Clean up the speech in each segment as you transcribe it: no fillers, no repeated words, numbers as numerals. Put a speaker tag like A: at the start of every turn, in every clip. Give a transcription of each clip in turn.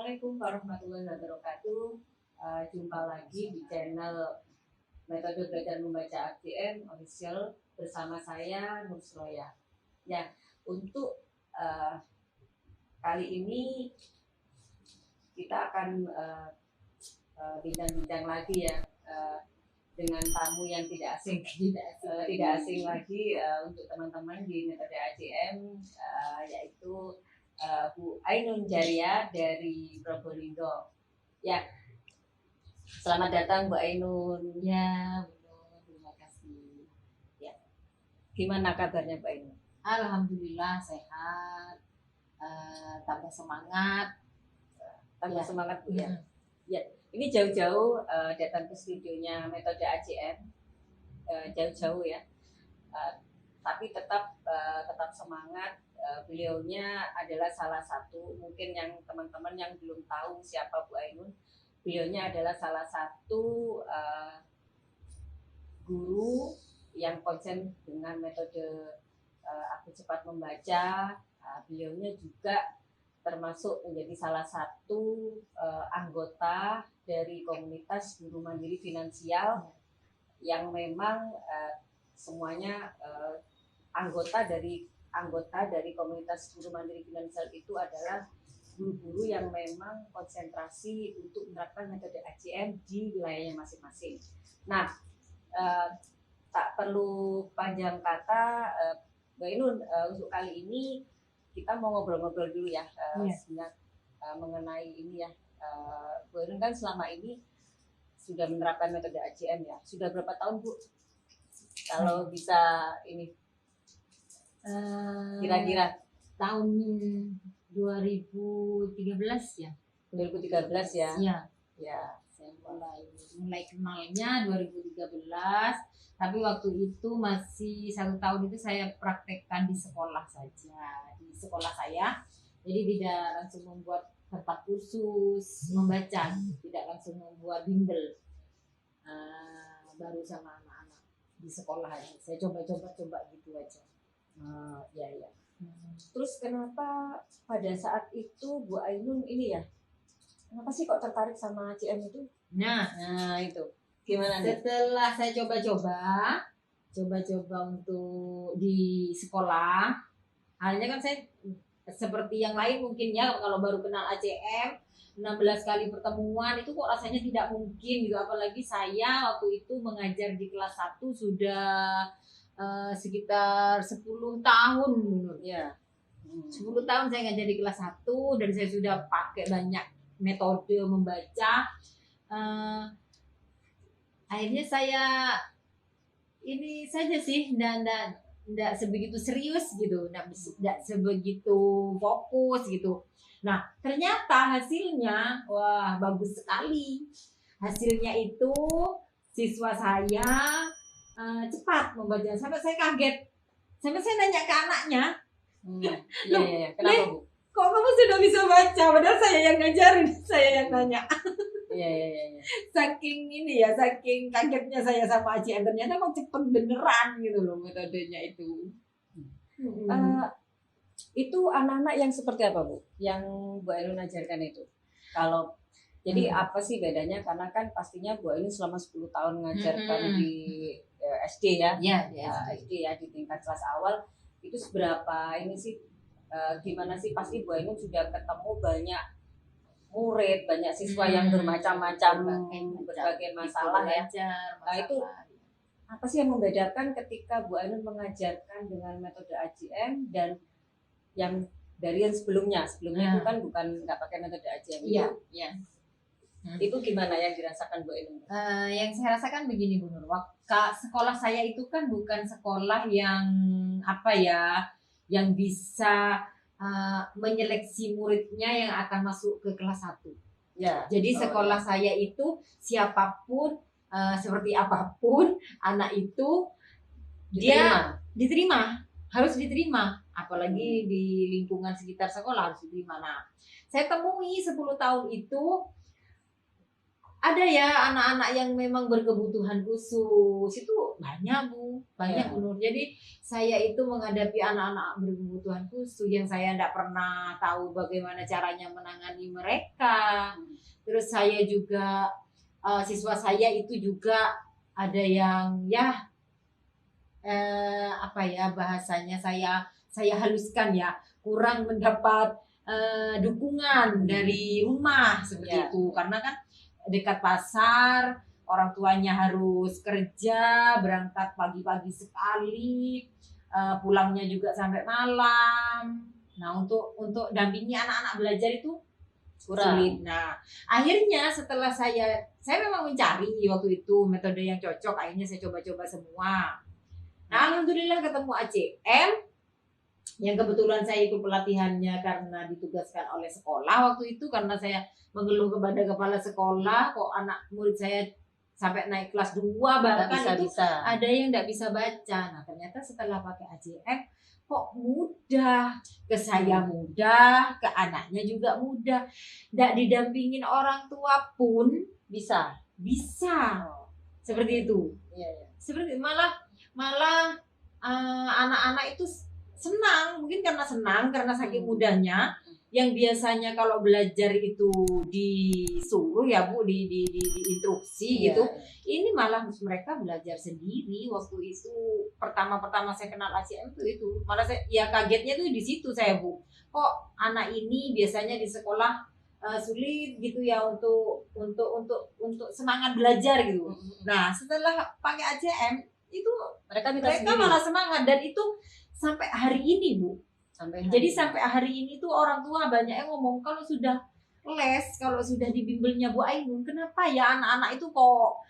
A: Assalamualaikum warahmatullahi wabarakatuh. Jumpa lagi di channel Metode Belajar Membaca AGM Official bersama saya Nur Suraya. Ya, untuk kali ini kita akan bincang-bincang lagi ya dengan tamu yang tidak asing lagi untuk teman-teman di Metode AGM, yaitu Bu Ainun Jaria dari Probolinggo. Ya, selamat datang Bu Ainun.
B: Ya, betul. Terima kasih.
A: Ya, gimana kabarnya Bu Ainun?
B: Alhamdulillah sehat, tambah semangat.
A: Tambah semangat Bu ya.
B: Hmm.
A: Ya, ini jauh-jauh datang ke studionya Metode AGM, jauh-jauh ya. Tapi tetap semangat. Beliaunya adalah salah satu, mungkin yang teman-teman yang belum tahu siapa Bu Ainun, beliaunya adalah salah satu guru yang konsen dengan metode aku cepat membaca. Beliaunya juga termasuk menjadi salah satu anggota dari komunitas guru mandiri finansial yang memang semuanya anggota dari komunitas guru mandiri finansial itu adalah guru-guru yang memang konsentrasi untuk menerapkan metode AGM di wilayahnya masing-masing. Nah, tak perlu panjang kata, Mbak Ainun, untuk kali ini kita mau ngobrol-ngobrol dulu ya, mengenai ini ya. Mbak Ainun kan selama ini sudah menerapkan metode AGM ya. Sudah berapa tahun Bu? Kalau bisa ini kira-kira
B: tahun 2013 ya.
A: 2013 ya.
B: Iya.
A: Ya.
B: Saya mulai kenalnya 2013. Tapi waktu itu masih 1 tahun itu saya praktekkan di sekolah saja, di sekolah saya. Jadi tidak langsung membuat tempat khusus membaca, tidak langsung membuat bimbel. Baru sama anak-anak di sekolah aja. Saya coba gitu aja.
A: Ya. Terus kenapa pada saat itu Bu Ainun ini ya? Kenapa sih kok tertarik sama AGM itu?
B: Nah
A: itu gimana nih?
B: Setelah saya coba-coba untuk di sekolah, halnya kan saya seperti yang lain mungkin ya, kalau baru kenal AGM 16 kali pertemuan itu kok rasanya tidak mungkin gitu, apalagi saya waktu itu mengajar di kelas 1 sudah sekitar 10 tahun menurut ya. 10 tahun saya ngajar di kelas 1 dan saya sudah pakai banyak metode membaca. Akhirnya saya ini saja sih, tidak sebegitu serius gitu, tidak sebegitu fokus gitu. Nah ternyata hasilnya wah bagus sekali. Hasilnya itu siswa saya cepat membaca, sampai saya kaget, sampai saya nanya ke anaknya,
A: Iya. Kenapa Bu?
B: Kok kamu sudah bisa baca? Padahal saya yang ngajarin, saya yang nanya.
A: Iya.
B: Saking kagetnya saya sama AGM, ternyata kok cepet beneran gitu loh metodenya itu.
A: Itu anak-anak yang seperti apa Bu? Yang Bu Ainun ajarkan itu? Kalau jadi apa sih bedanya? Karena kan pastinya Bu Ainun selama 10 tahun mengajarkan di SD ya. SD ya, di tingkat kelas awal. Itu seberapa ini sih? Gimana sih? Pasti Bu Ainun sudah ketemu banyak murid, banyak siswa yang bermacam-macam berbagai masalah ya. Nah, itu apa sih yang membedakan ketika Bu Ainun mengajarkan dengan metode AGM dan yang dari yang sebelumnya itu kan nggak pakai metode AGM.
B: Iya.
A: Itu gimana yang dirasakan Bu Ainun?
B: Yang saya rasakan begini Bu Nur, sekolah saya itu kan bukan sekolah yang yang bisa menyeleksi muridnya yang akan masuk ke kelas 1. Ya. Jadi sekolah saya itu siapapun, seperti apapun anak itu diterima, harus diterima, apalagi di lingkungan sekitar sekolah harus diterima. Nah, saya temui 10 tahun itu ada ya anak-anak yang memang berkebutuhan khusus itu banyak Bu, banyak
A: Ya.
B: Bu Nur. Jadi saya itu menghadapi anak-anak berkebutuhan khusus yang saya tidak pernah tahu bagaimana caranya menangani mereka. Terus saya juga siswa saya itu juga ada yang ya apa ya bahasanya saya haluskan ya, kurang mendapat dukungan dari rumah seperti
A: Ya.
B: itu, karena kan dekat pasar, orang tuanya harus kerja, berangkat pagi-pagi sekali, pulangnya juga sampai malam. Nah, untuk dampingi anak-anak belajar itu sulit. Nah, akhirnya setelah saya memang mencari waktu itu metode yang cocok, akhirnya saya coba-coba semua. Nah, alhamdulillah ketemu ACM yang kebetulan saya ikut pelatihannya karena ditugaskan oleh sekolah waktu itu, karena saya mengeluh kepada kepala sekolah kok anak murid saya sampai naik kelas 2 bahkan itu ada yang tidak bisa baca. Nah, ternyata setelah pakai ACM kok mudah, ke saya mudah, ke anaknya juga mudah. Tidak didampingin orang tua pun bisa. Seperti itu. Seperti malah anak-anak itu senang, mungkin karena saking mudahnya. Yang biasanya kalau belajar itu disuruh ya Bu, di instruksi gitu. Ini malah mereka belajar sendiri waktu itu. Pertama saya kenal ACM itu malah saya ya kagetnya tuh di situ saya Bu. Kok anak ini biasanya di sekolah sulit gitu ya untuk semangat belajar gitu. Nah, setelah pakai ACM itu mereka malah semangat, dan itu sampai hari ini Bu. Jadi sampai hari ini tuh orang tua banyak yang ngomong kalau sudah les, kalau sudah di bimbelnya Bu Ainun, kenapa ya anak-anak itu kok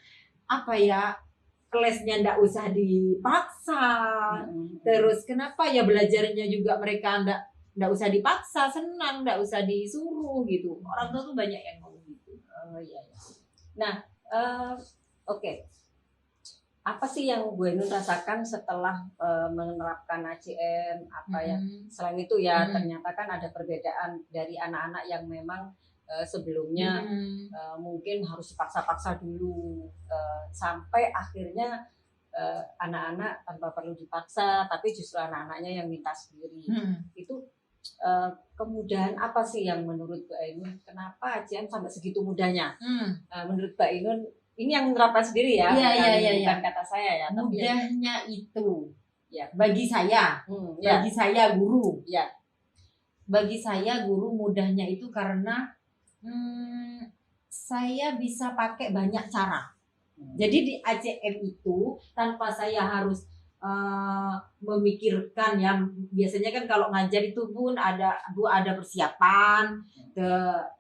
B: apa ya lesnya ndak usah dipaksa, terus kenapa ya belajarnya juga mereka ndak usah dipaksa, senang, ndak usah disuruh gitu. Orang tua tuh banyak yang ngomong gitu.
A: Oh iya. Nah, oke. Apa sih yang Bu Ainun rasakan setelah menerapkan ACM? Apa ya? Selain itu ya ternyata kan ada perbedaan dari anak-anak yang memang sebelumnya mungkin harus dipaksa-paksa dulu sampai akhirnya anak-anak tanpa perlu dipaksa, tapi justru anak-anaknya yang minta sendiri. Itu kemudahan apa sih yang menurut Bu Ainun? Kenapa ACM sampai segitu mudahnya? Menurut Bu Ainun ini yang menerapkan sendiri ya, bukan kata saya ya.
B: Mudahnya itu ya bagi saya, bagi saya guru. Ya. Bagi saya guru mudahnya itu karena saya bisa pakai banyak cara. Jadi di ACM itu tanpa saya harus memikirkan ya, biasanya kan kalau ngajar itu pun ada persiapan,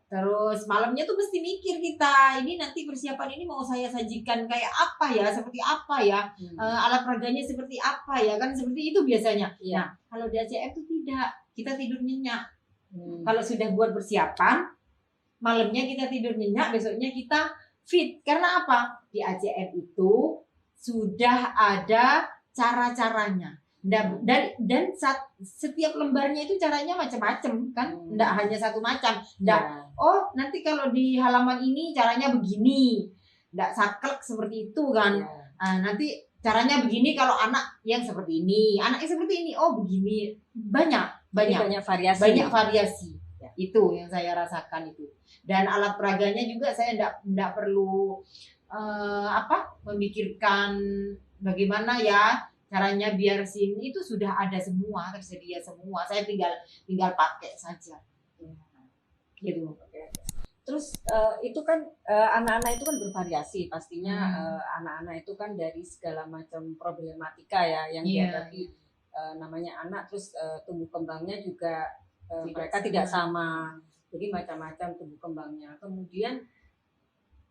B: terus malamnya tuh mesti mikir kita, ini nanti persiapan ini mau saya sajikan kayak apa ya, seperti apa ya, alat peraganya seperti apa ya, kan seperti itu biasanya. Nah, kalau di ACM itu tidak, kita tidur nyenyak. Kalau sudah buat persiapan, malamnya kita tidur nyenyak, besoknya kita fit. Karena apa? Di ACM itu sudah ada cara-caranya. Dan setiap lembarnya itu caranya macam-macam kan, enggak hanya satu macam. Oh nanti kalau di halaman ini caranya begini, enggak saklek seperti itu kan. Nanti caranya begini kalau anak yang seperti ini, anaknya seperti ini, oh begini. Banyak variasi. Itu yang saya rasakan itu. Dan alat peraganya juga saya enggak perlu memikirkan bagaimana ya caranya biar sini, itu sudah ada semua, tersedia semua. Saya tinggal pakai saja. Gitu.
A: Terus itu kan anak-anak itu kan bervariasi pastinya. Anak-anak itu kan dari segala macam problematika ya yang dihadapi namanya anak, terus tumbuh kembangnya juga mereka tidak sama. Jadi macam-macam tumbuh kembangnya. Kemudian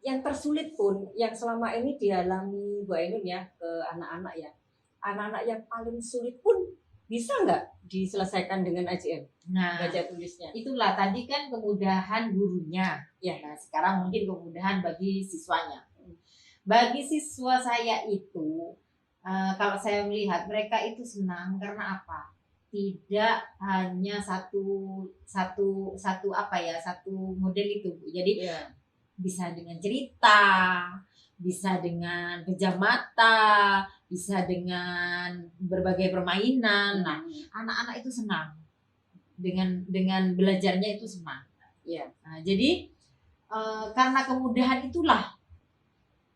A: yang tersulit pun yang selama ini dialami Bu Ainun ya ke anak-anak ya. Anak-anak yang paling sulit pun bisa nggak diselesaikan dengan ACM?
B: Nah,
A: baca tulisnya.
B: Itulah tadi kan kemudahan gurunya. Ya, nah sekarang mungkin kemudahan bagi siswanya. Bagi siswa saya itu, kalau saya melihat mereka itu senang karena apa? Tidak hanya satu model itu. Jadi bisa dengan cerita, bisa dengan pejam mata, bisa dengan berbagai permainan. Nah, anak-anak itu senang dengan belajarnya, itu senang.
A: Iya.
B: Nah, jadi karena kemudahan itulah,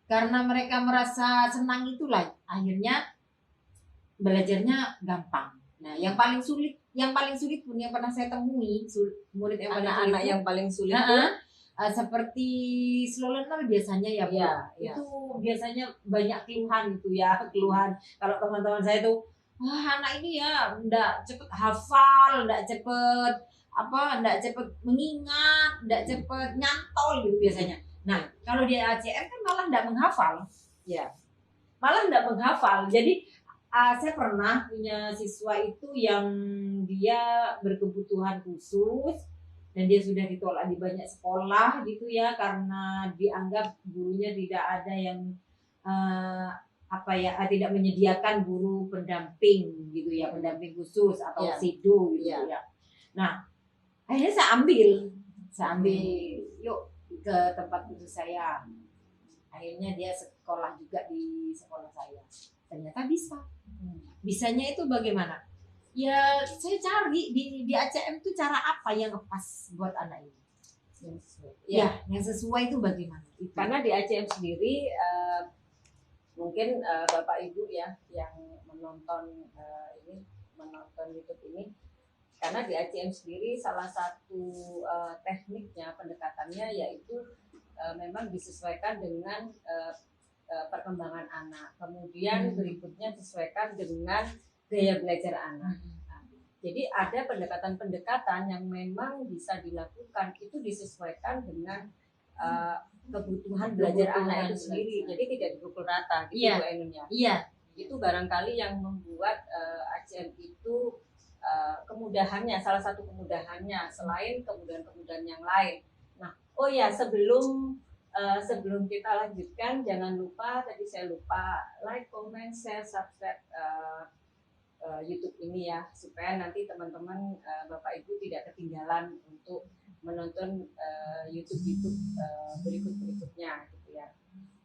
B: karena mereka merasa senang itulah, akhirnya belajarnya gampang. Nah, yang paling sulit pun yang pernah saya temui, murid yang paling sulit
A: Anak-anak
B: itu,
A: yang paling sulit tuh
B: seperti slow learner biasanya ya Bu.
A: Iya, iya.
B: Itu biasanya banyak keluhan itu ya, keluhan. Kalau teman-teman saya tuh, wah anak ini ya enggak cepet hafal, enggak cepet mengingat, enggak cepet nyantol gitu biasanya. Nah, kalau di ACM kan malah enggak menghafal.
A: Ya.
B: Malah enggak menghafal. Jadi saya pernah punya siswa itu yang dia berkebutuhan khusus dan dia sudah ditolak di banyak sekolah gitu ya, karena dianggap gurunya tidak ada yang tidak menyediakan guru pendamping gitu ya, pendamping khusus atau sido gitu ya. Nah, akhirnya saya ambil yuk ke tempat khusus saya. Akhirnya dia sekolah juga di sekolah saya. Ternyata bisa. Bisanya itu bagaimana? Ya saya cari di ACM itu cara apa yang pas buat anak ini. Yang sesuai itu bagaimana?
A: Karena di ACM sendiri mungkin Bapak Ibu ya yang menonton YouTube ini, karena di ACM sendiri salah satu tekniknya, pendekatannya yaitu memang disesuaikan dengan perkembangan anak. Kemudian berikutnya disesuaikan dengan gaya belajar anak. Jadi ada pendekatan-pendekatan yang memang bisa dilakukan, itu disesuaikan dengan kebutuhan belajar anak itu sendiri. Jadi tidak dipukul rata gitu Bu Ainun ya.
B: Iya.
A: Itu barangkali yang membuat ACM itu kemudahannya, salah satu kemudahannya selain kemudahan-kemudahan yang lain. Nah, sebelum kita lanjutkan, jangan lupa, tadi saya lupa, like, comment, share, subscribe YouTube ini ya, supaya nanti teman-teman Bapak Ibu tidak ketinggalan untuk menonton YouTube berikutnya gitu ya,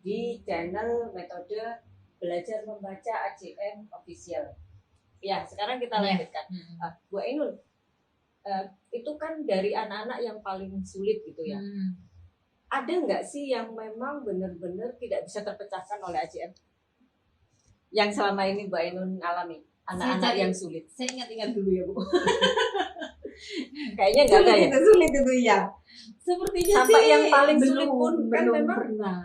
A: di channel Metode Belajar Membaca ACM Official. Ya, sekarang kita lanjutkan. Bu Ainun, itu kan dari anak-anak yang paling sulit gitu ya. Ada nggak sih yang memang benar-benar tidak bisa terpecahkan oleh ACM? Yang selama ini Bu Ainun alami, anak-anak yang sulit.
B: Saya ingat-ingat dulu ya Bu.
A: Kayaknya nggak ada ya?
B: Sulit itu ya. Sepertinya
A: sampai
B: sih
A: yang paling
B: belum,
A: sulit pun kan memang
B: pernah.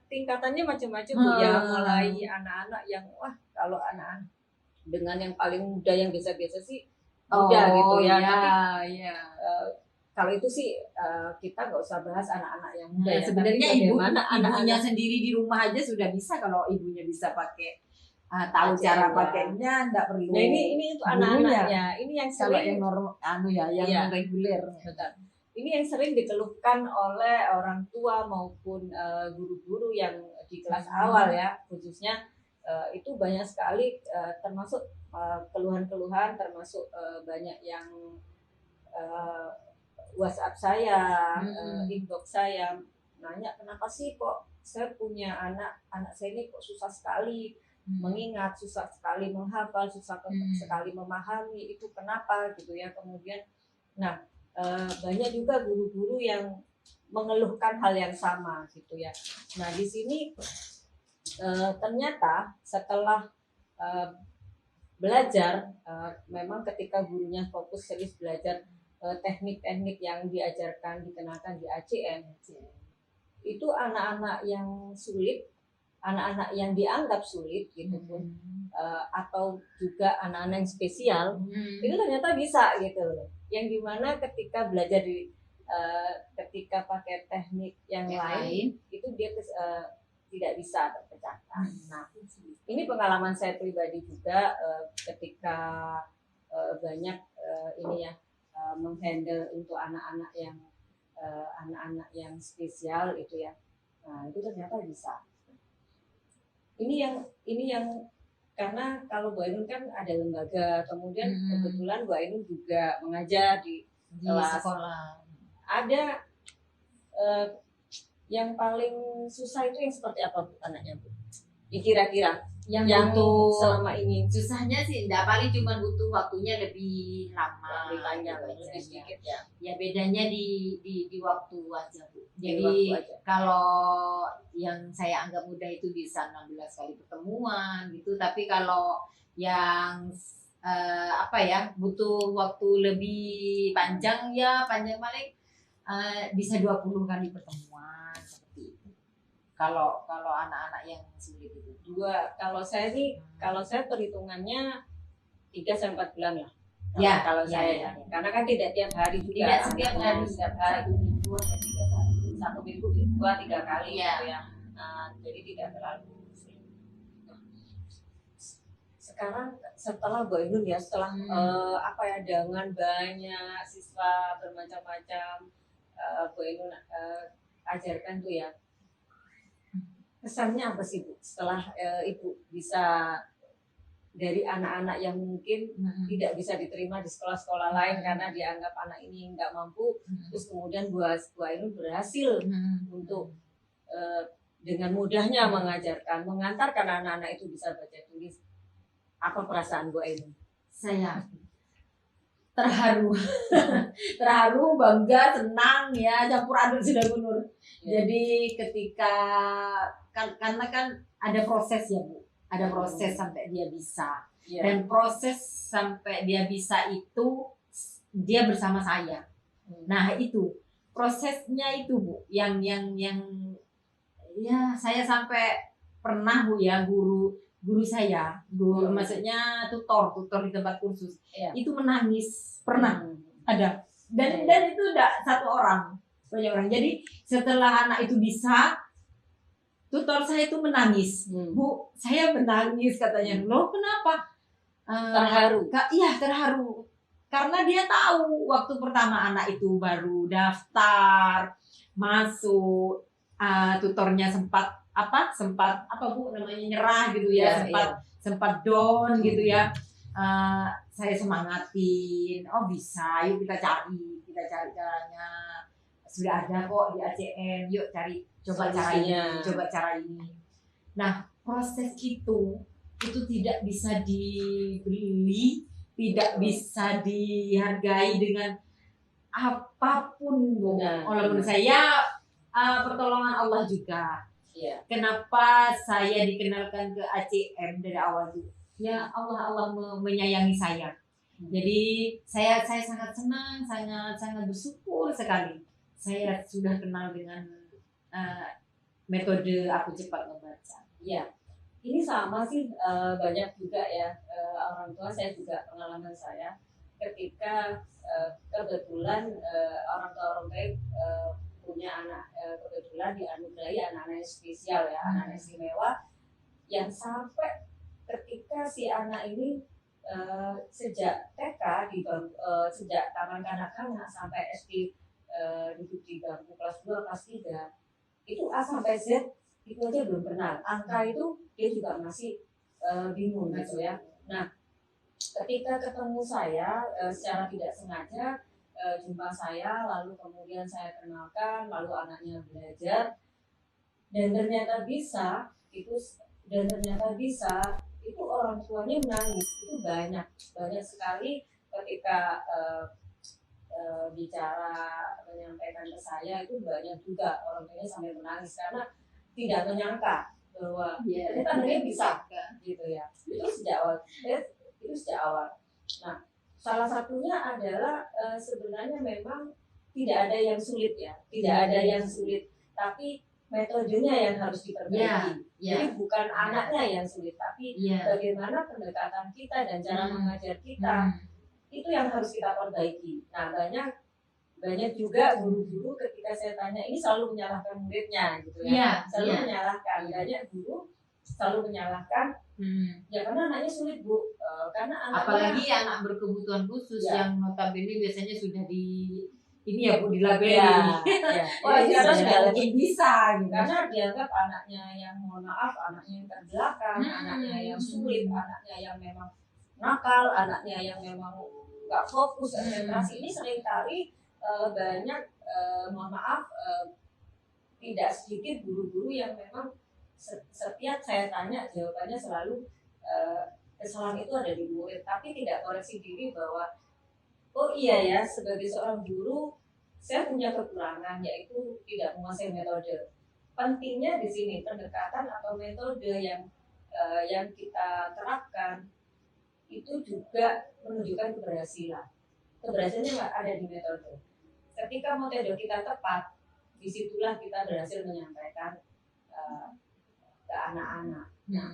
A: Tingkatannya macam-macam Bu ya. Mulai anak-anak yang kalau anak-anak dengan yang paling muda yang biasa-biasa sih mudah gitu ya. Tapi kalau itu sih kita nggak usah bahas anak-anak yang muda ya.
B: Sebenarnya ibunya sendiri di rumah aja sudah bisa, kalau ibunya bisa pakai tahu ACM cara pakainya, nggak perlu.
A: Nah ini untuk anak-anaknya. Ini yang sering
B: yang reguler.
A: Betul. Ini yang sering dikeluhkan oleh orang tua maupun guru-guru yang di kelas awal ya, khususnya itu banyak sekali, termasuk keluhan-keluhan, termasuk banyak yang WhatsApp saya, inbox saya nanya, kenapa sih kok saya punya anak saya ini kok susah sekali mengingat, susah sekali menghafal, susah sekali memahami, itu kenapa gitu ya. Kemudian banyak juga guru-guru yang mengeluhkan hal yang sama gitu ya. Nah di sini ternyata setelah belajar, memang ketika gurunya fokus serius belajar teknik-teknik yang diajarkan, dikenakan di ACM, itu anak-anak yang sulit, anak-anak yang dianggap sulit gitu pun, atau juga anak-anak yang spesial, itu ternyata bisa gitu loh. Yang dimana ketika belajar ketika pakai teknik yang lain itu dia tidak bisa terpecahkan. Nah, ini pengalaman saya pribadi juga ketika banyak menghandle untuk anak-anak yang spesial itu ya. Nah, itu ternyata bisa. Ini yang karena kalau Bu Ainun kan ada lembaga, kemudian kebetulan Bu Ainun juga mengajar di kelas
B: sekolah.
A: Ada Yang paling susah itu yang seperti apa Bu anaknya Bu? Kira-kira
B: yang
A: yang
B: butuh
A: selama ini
B: susahnya sih enggak, paling cuma butuh waktunya lebih lama,
A: lebih panjang,
B: gitu
A: lebih
B: aja.
A: sedikit ya.
B: Ya bedanya di waktu aja Bu.
A: Di
B: Jadi
A: waktu aja.
B: kalau yang saya anggap mudah itu bisa 16 kali pertemuan gitu, tapi kalau yang apa ya, butuh waktu lebih panjang ya, panjang paling bisa 20 kali pertemuan seperti itu. Kalau anak-anak yang sulit itu.
A: Kalau saya perhitungannya 3-4 bulan lah.
B: Ya,
A: kalau
B: ya,
A: saya
B: ya.
A: Karena kan tidak tiap hari juga.
B: Tidak setiap hari.
A: Setiap hari. 1 minggu atau 3 kali. 1 minggu 2-3 kali gitu ya. Jadi tidak terlalu sering. Sekarang setelah Bu Ainun ya, setelah dengan banyak siswa bermacam-macam Bu Ainun ajarkan tuh ya. Kesannya apa sih Bu setelah Ibu bisa dari anak-anak yang mungkin tidak bisa diterima di sekolah-sekolah lain karena dianggap anak ini nggak mampu, terus kemudian Bu Ainun berhasil untuk dengan mudahnya mengantarkan anak-anak itu bisa baca tulis. Apa perasaan Bu Ainun?
B: Saya terharu, bangga, senang ya, campur aduk sudah Bu Nur. Jadi ketika karena kan ada proses ya Bu, ada proses sampai dia bisa, dan proses sampai dia bisa itu dia bersama saya. Nah itu prosesnya itu Bu, yang ya saya sampai pernah Bu ya, guru saya, maksudnya tutor di tempat kursus, itu menangis, pernah ada, dan itu enggak satu orang, banyak orang. Jadi setelah anak itu bisa, tutor saya itu menangis, Bu, saya menangis katanya, loh kenapa?
A: Terharu.
B: Iya terharu, karena dia tahu waktu pertama anak itu baru daftar masuk, tutornya sempat apa Bu namanya, nyerah gitu ya, sempat down gitu ya. Saya semangatin, oh bisa, yuk kita cari caranya, sudah ada kok di ACM, yuk coba cara ini. Nah proses itu tidak bisa dibeli, tidak bisa dihargai dengan apapun Bu. Kalau menurut saya pertolongan Allah juga. Kenapa saya dikenalkan ke ACM dari awal itu? Ya Allah menyayangi saya. Jadi saya sangat senang, sangat bersyukur sekali. Saya sudah kenal dengan metode Aku Cepat Membaca.
A: Ya, ini sama sih, banyak juga ya orang tua. Saya juga pengalaman saya ketika kebetulan orang tua punya anak, kebetulan dianugerahi anak-anak yang spesial ya, anak istimewa, yang sampai ketika si anak ini sejak TK sejak taman kanak-kanak sampai SD, duduk di bangku kelas 2, kelas 3, itu A sampai Z itu aja belum kenal. Angka itu dia juga masih bingung gitu ya. Nah, ketika ketemu saya secara tidak sengaja, jumpa saya, lalu kemudian saya kenalkan, lalu anaknya belajar, dan ternyata bisa itu orang tuanya menangis. Itu banyak sekali ketika bicara menyampaikan ke saya, itu banyak juga orang tuanya sampai menangis karena tidak menyangka bahwa ternyata anaknya bisa gitu ya. Itu sejak awal. Nah, salah satunya adalah sebenarnya memang tidak ada yang sulit ya, tapi metodenya yang harus diperbaiki. Jadi bukan anaknya yang sulit, tapi bagaimana pendekatan kita dan cara mengajar kita itu yang harus kita perbaiki. Nah, banyak juga guru-guru ketika saya tanya ini selalu menyalahkan muridnya gitu ya, menyalahkan. Banyak guru selalu menyalahkan, ya karena anaknya sulit Bu, karena
B: apalagi anak berkebutuhan khusus yang notabene biasanya sudah ini ya Bu, dilabeli.
A: Wah,
B: ini sudah bisa gitu.
A: Karena dianggap anaknya yang, mohon maaf, anaknya yang terbelakang, anaknya yang sulit, anaknya yang memang nakal, anaknya yang memang nggak fokus, konsentrasi. Ini seringkali banyak, mohon maaf, tidak sedikit guru-guru yang memang setiap saya tanya jawabannya selalu kesalahan itu ada di murid, tapi tidak koreksi diri bahwa oh iya ya, sebagai seorang guru saya punya kekurangan, yaitu tidak menguasai metode. Pentingnya di sini pendekatan atau metode yang kita terapkan itu juga menunjukkan keberhasilan. Keberhasilannya ada di metode. Ketika metode kita tepat, disitulah kita berhasil menyampaikan ke anak-anak. Nah,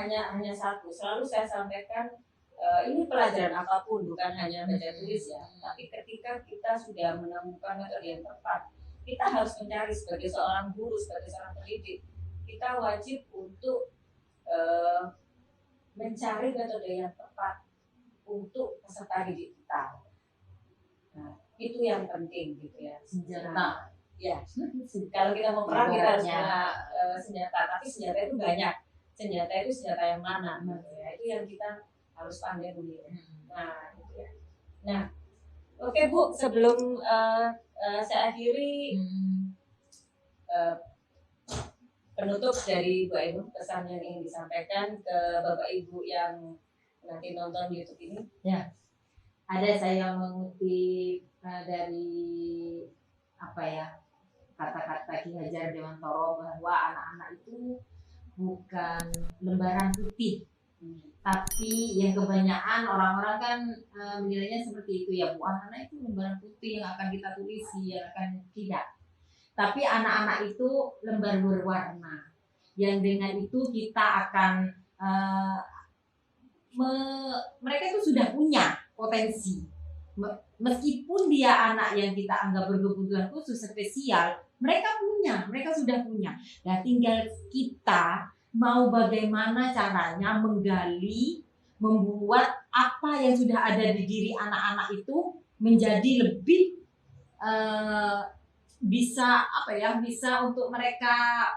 A: hanya satu. Selalu saya sampaikan ini pelajaran apapun, bukan hanya baca tulis ya. Tapi ketika kita sudah menemukan metode yang tepat, kita harus mencari sebagai seorang guru, sebagai seorang pendidik, kita wajib untuk mencari metode yang tepat untuk peserta didik kita. Nah, itu yang penting gitu ya.
B: Senjata.
A: Ya, kalau kita mau perang kita harus punya senjata, tapi senjata itu banyak. Senjata itu senjata yang mana? Ya, itu yang kita harus pandai memilih. Nah, gitu ya. Nah, oke Bu, sebelum saya akhiri penutup dari Bu Ainun, pesan yang ingin disampaikan ke Bapak Ibu yang nanti nonton YouTube ini.
B: Ya, ada saya mengutip dari apa ya, kata-kata Ki Hajar Dewantoro bahwa anak-anak itu bukan lembaran putih, tapi yang kebanyakan orang-orang kan menilainya seperti itu ya, Bu, anak-anak itu lembaran putih yang akan kita tulisi, yang akan tidak. Tapi anak-anak itu lembar berwarna, yang dengan itu kita akan mereka itu sudah punya potensi. Meskipun dia anak yang kita anggap berkebutuhan khusus spesial, mereka sudah punya. Nah, tinggal kita mau bagaimana caranya menggali, membuat apa yang sudah ada di diri anak-anak itu menjadi lebih bisa untuk mereka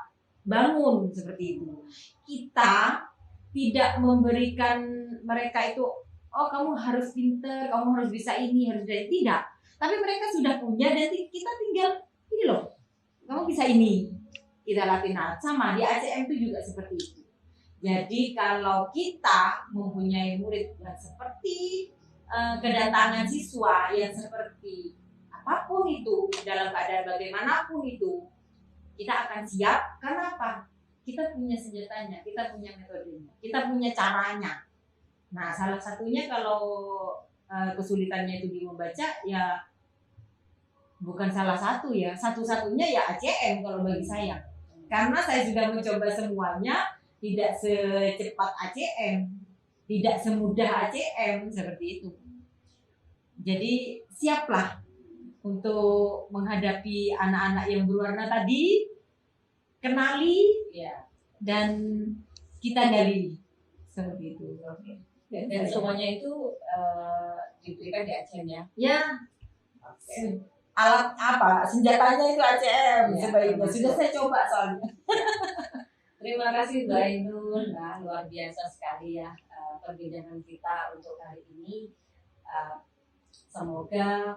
B: bangun seperti itu. Kita tidak memberikan mereka itu, oh kamu harus pinter, kamu harus bisa ini, harus bisa ini. Tidak. Tapi mereka sudah punya dan kita tinggal ini loh, kamu bisa ini. Kita latih. Sama di ACM itu juga seperti itu. Jadi kalau kita mempunyai murid yang seperti kedatangan siswa yang seperti apapun itu, dalam keadaan bagaimanapun itu, kita akan siap. Karena apa? Kita punya senjatanya, kita punya metodenya, kita punya caranya. Nah, salah satunya kalau kesulitannya itu di membaca, ya bukan salah satu ya, satu-satunya ya ACM kalau bagi saya. Karena saya sudah mencoba semuanya, tidak secepat ACM, tidak semudah ACM seperti itu. Jadi siaplah untuk menghadapi anak-anak yang berwarna tadi, kenali ya, dan kita gali seperti itu.
A: Dan semuanya itu diberikan di ACM ya?
B: Ya. Okay. Alat apa? Senjatanya itu ACM ya, sebaiknya. Sudah saya coba soalnya.
A: Terima kasih Mbak Ainun. Nah, luar biasa sekali ya perbincangan kita untuk kali ini. Semoga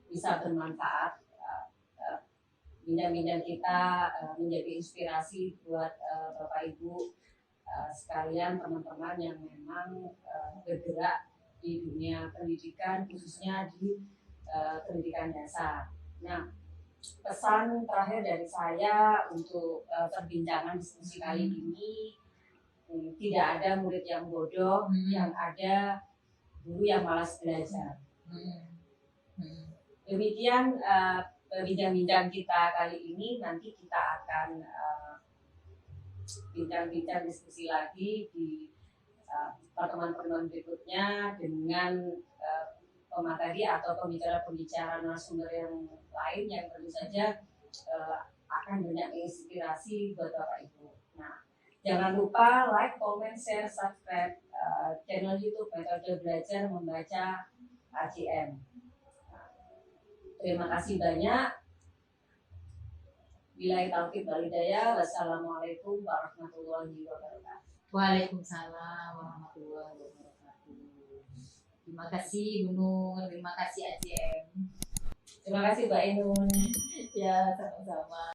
A: bisa bermanfaat. Bincang-bincang kita menjadi inspirasi buat Bapak Ibu sekalian, teman-teman yang memang bergerak di dunia pendidikan, khususnya di pendidikan dasar. Nah, pesan terakhir dari saya untuk perbincangan diskusi kali ini, tidak ada murid yang bodoh, yang ada guru yang malas belajar. Demikian bincang-bincang kita kali ini. Nanti kita akan bincang-bincang diskusi lagi di pertemuan-pertemuan berikutnya dengan pemateri atau pembicara-pembicara narasumber yang lain yang tentu saja akan banyak inspirasi buat Bapak Ibu. Nah, jangan lupa like, comment, share, subscribe channel YouTube Metode Belajar Membaca ACM. Terima kasih banyak. Billahi taufiq wal hidayah. Wassalamualaikum warahmatullahi wabarakatuh.
B: Waalaikumsalam warahmatullahi wabarakatuh. Terima kasih Bu Nur, terima kasih ACM.
A: Terima kasih Mbak Ainun.
B: Ya, sama-sama.